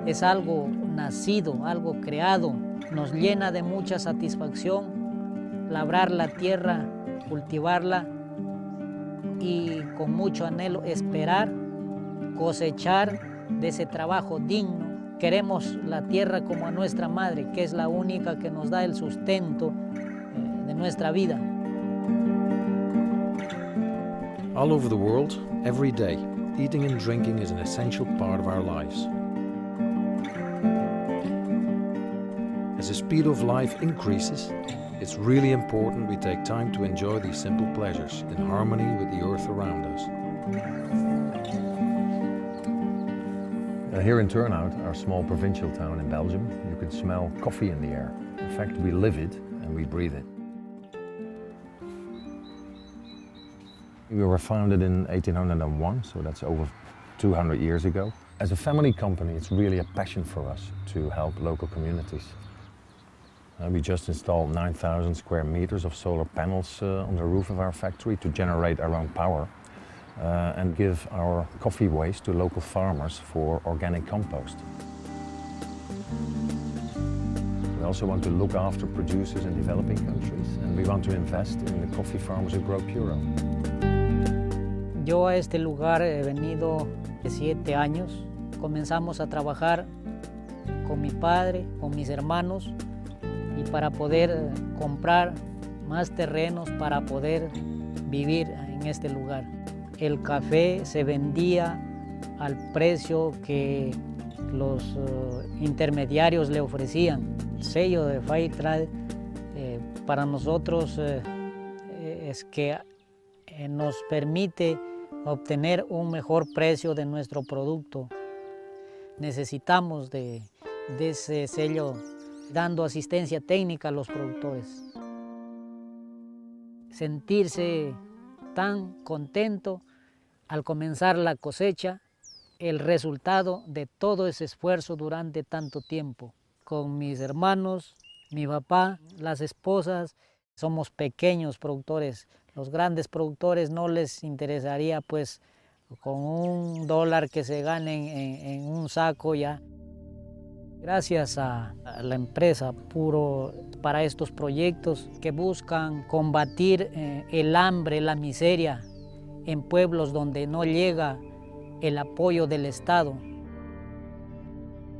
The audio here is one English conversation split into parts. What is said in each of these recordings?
Es algo nacido, algo creado, nos llena de mucha satisfacción labrar la tierra, cultivarla y con mucho anhelo esperar cosechar de ese trabajo digno. Queremos la tierra como a nuestra madre, que es la única que nos da el sustento de nuestra vida. All over the world, every day, eating and drinking is an essential part of our lives. As the speed of life increases, it's really important we take time to enjoy these simple pleasures in harmony with the earth around us. Here in Turnhout, our small provincial town in Belgium, you can smell coffee in the air. In fact, we live it and we breathe it. We were founded in 1801, so that's over 200 years ago. As a family company, it's really a passion for us to help local communities. We just installed 9,000 square meters of solar panels on the roof of our factory to generate our own power and give our coffee waste to local farmers for organic compost. We also want to look after producers in developing countries, and we want to invest in the coffee farmers who grow Puro. Yo a este lugar he venido de 7 años. Comenzamos a trabajar con mi padre, con mis hermanos, y para poder comprar más terrenos para poder vivir en este lugar. El café se vendía al precio que los intermediarios le ofrecían. El sello de Fair Trade para nosotros es que nos permite obtener un mejor precio de nuestro producto. Necesitamos de ese sello dando asistencia técnica a los productores. Sentirse tan contento al comenzar la cosecha, el resultado de todo ese esfuerzo durante tanto tiempo. Con mis hermanos, mi papá, las esposas, somos pequeños productores. Los grandes productores no les interesaría pues con $1 que se ganen en un saco ya. Gracias a la empresa Puro para estos proyectos que buscan combatir el hambre, la miseria en pueblos donde no llega el apoyo del Estado.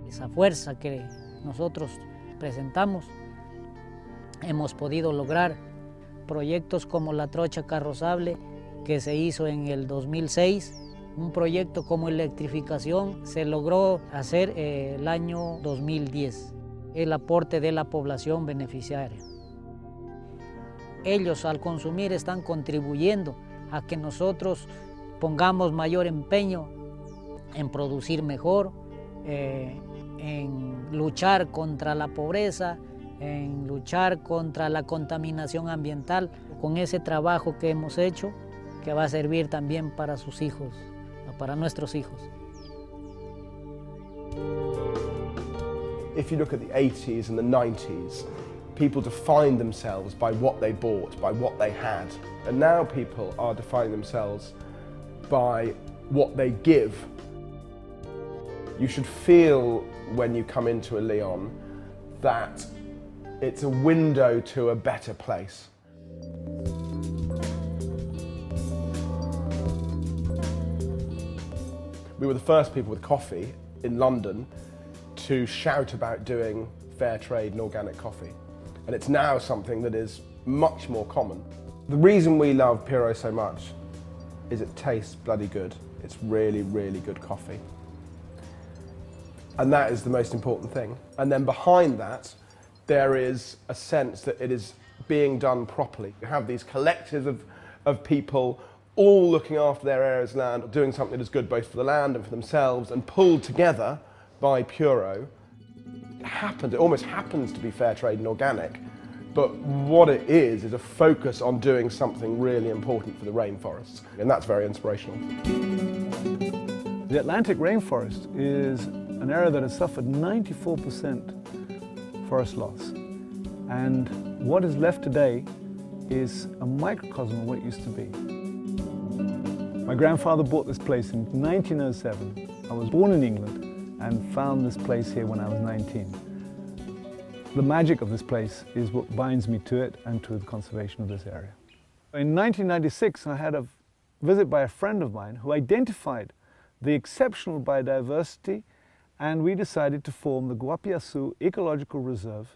Esa fuerza que nosotros presentamos, hemos podido lograr proyectos como la trocha carrozable que se hizo en el 2006, un proyecto como electrificación se logró hacer el año 2010, el aporte de la población beneficiaria. Ellos al consumir están contribuyendo a que nosotros pongamos mayor empeño en producir mejor, en luchar contra la pobreza, en luchar contra la contaminación ambiental, con ese trabajo que hemos hecho, que va a servir también para sus hijos, para nuestros hijos. If you look at the 80s and the 90s, people defined themselves by what they bought, by what they had. And now people are defining themselves by what they give. You should feel when you come into a Lyon that it's a window to a better place. We were the first people with coffee in London to shout about doing fair trade and organic coffee. And it's now something that is much more common. The reason we love Puro so much is it tastes bloody good. It's really, really good coffee. And that is the most important thing. And then behind that, there is a sense that it is being done properly. You have these collectives of people all looking after their areas of land, doing something that's good both for the land and for themselves, and pulled together by Puro. It almost happens to be fair trade and organic, but what it is a focus on doing something really important for the rainforests, and that's very inspirational. The Atlantic rainforest is an area that has suffered 94% forest loss. And what is left today is a microcosm of what it used to be. My grandfather bought this place in 1907. I was born in England and found this place here when I was 19. The magic of this place is what binds me to it and to the conservation of this area. In 1996, I had a visit by a friend of mine who identified the exceptional biodiversity, and we decided to form the Guapiaçu Ecological Reserve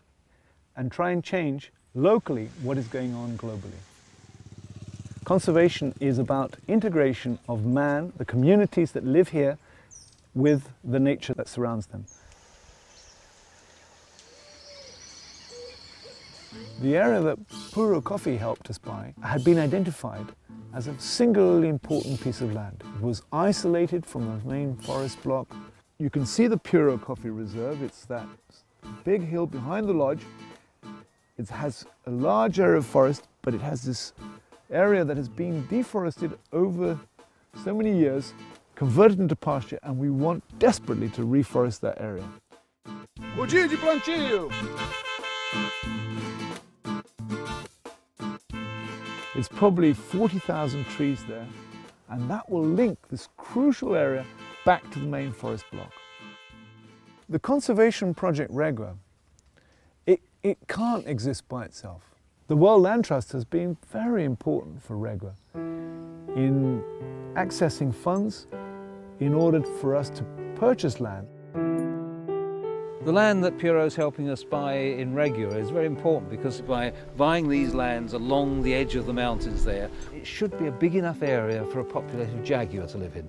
and try and change locally what is going on globally. Conservation is about integration of man, the communities that live here, with the nature that surrounds them. The area that Puro Coffee helped us buy had been identified as a singularly important piece of land. It was isolated from the main forest block. You can see the Puro Coffee Reserve. It's that big hill behind the lodge. It has a large area of forest, but it has this area that has been deforested over so many years, converted into pasture, and we want desperately to reforest that area. O dia de plantio! It's probably 40,000 trees there, and that will link this crucial area back to the main forest block. The conservation project Regua, it can't exist by itself. The World Land Trust has been very important for Regua in accessing funds in order for us to purchase land. The land that Puro is helping us buy in Regua is very important because by buying these lands along the edge of the mountains there, it should be a big enough area for a population of jaguar to live in.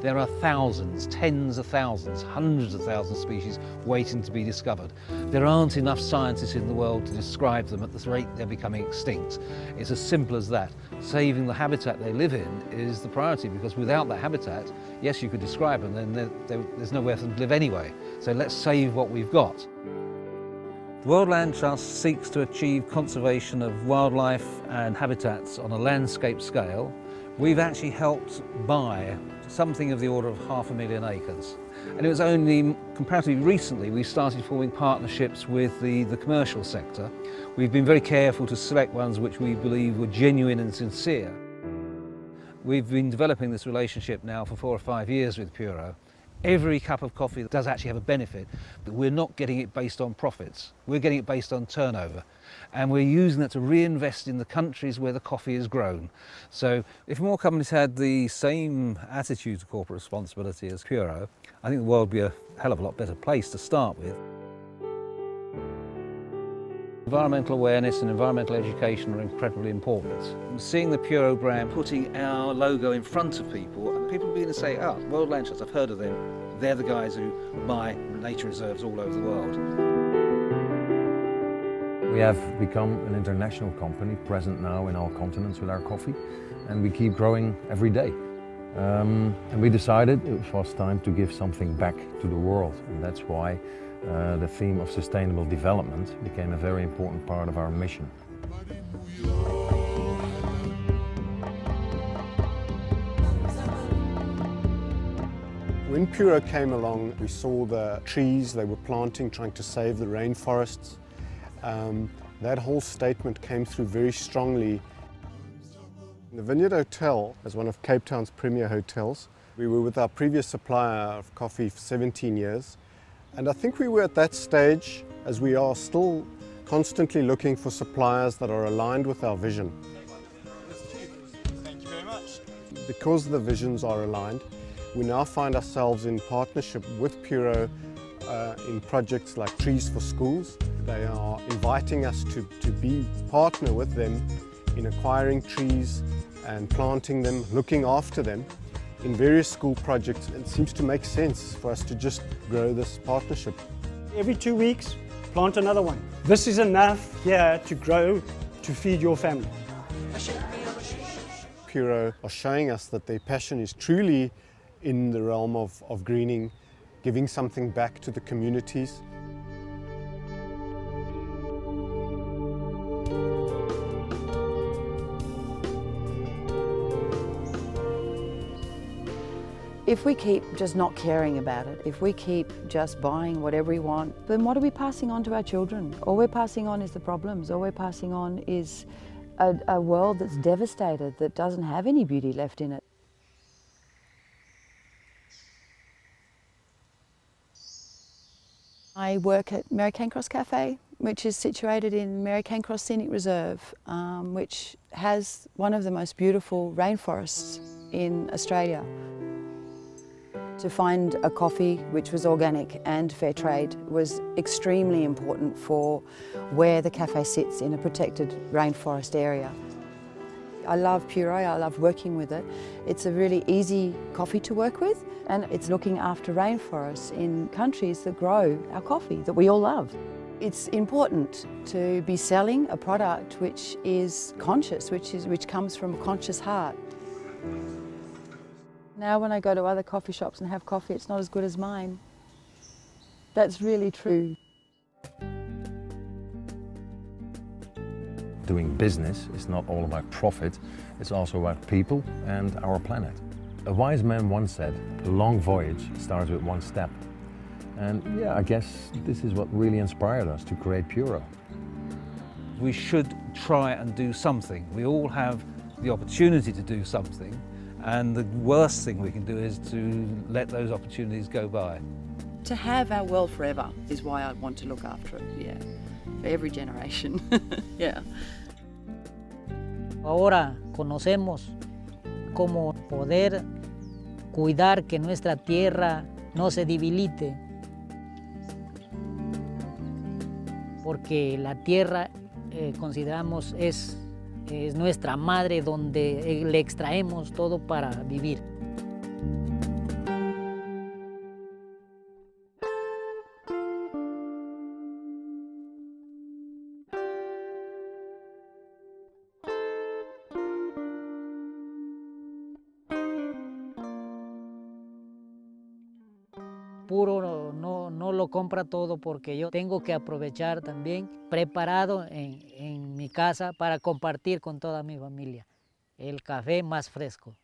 There are thousands, tens of thousands, hundreds of thousands of species waiting to be discovered. There aren't enough scientists in the world to describe them at the rate they're becoming extinct. It's as simple as that. Saving the habitat they live in is the priority, because without that habitat, yes, you could describe them, then there's nowhere for them to live anyway. So let's save what we've got. The World Land Trust seeks to achieve conservation of wildlife and habitats on a landscape scale. We've actually helped buy something of the order of 500,000 acres. And it was only comparatively recently we started forming partnerships with the commercial sector. We've been very careful to select ones which we believe were genuine and sincere. We've been developing this relationship now for 4 or 5 years with Puro. Every cup of coffee does actually have a benefit, but we're not getting it based on profits. We're getting it based on turnover. And we're using that to reinvest in the countries where the coffee is grown. So if more companies had the same attitude to corporate responsibility as Puro, I think the world would be a hell of a lot better place to start with. Environmental awareness and environmental education are incredibly important. Seeing the Puro brand, putting our logo in front of people, and people begin to say, oh, World Land Trust, I've heard of them. They're the guys who buy nature reserves all over the world. We have become an international company, present now in all continents with our coffee, and we keep growing every day. And we decided it was time to give something back to the world, and that's why the theme of sustainable development became a very important part of our mission. When Puro came along, we saw the trees they were planting, trying to save the rainforests. That whole statement came through very strongly. The Vineyard Hotel is one of Cape Town's premier hotels. We were with our previous supplier of coffee for 17 years. And I think we were at that stage, as we are still constantly looking for suppliers that are aligned with our vision. Thank you very much. Because the visions are aligned, we now find ourselves in partnership with Puro in projects like Trees for Schools. They are inviting us to partner with them in acquiring trees and planting them, looking after them in various school projects. It seems to make sense for us to just grow this partnership. Every 2 weeks, plant another one. This is enough here to grow, to feed your family. Puro are showing us that their passion is truly in the realm of greening, giving something back to the communities. If we keep just not caring about it, if we keep just buying whatever we want, then what are we passing on to our children? All we're passing on is the problems. All we're passing on is a world that's devastated, that doesn't have any beauty left in it. I work at Mary Cairncross Cafe, which is situated in Mary Cairncross Scenic Reserve, which has one of the most beautiful rainforests in Australia. To find a coffee which was organic and fair trade was extremely important for where the cafe sits in a protected rainforest area. I love Puro, I love working with it. It's a really easy coffee to work with, and it's looking after rainforests in countries that grow our coffee that we all love. It's important to be selling a product which is conscious, which comes from a conscious heart. Now when I go to other coffee shops and have coffee, it's not as good as mine. That's really true. Doing business is not all about profit, it's also about people and our planet. A wise man once said, a long voyage starts with one step. And yeah, I guess this is what really inspired us to create Puro. We should try and do something. We all have the opportunity to do something, and the worst thing we can do is to let those opportunities go by. To have our world forever is why I want to look after it, yeah. For every generation, yeah. Ahora conocemos cómo poder cuidar que nuestra tierra no se debilite, porque la tierra consideramos es nuestra madre donde le extraemos todo para vivir. Puro no lo compra todo porque yo tengo que aprovechar también preparado en mi casa para compartir con toda mi familia el café más fresco.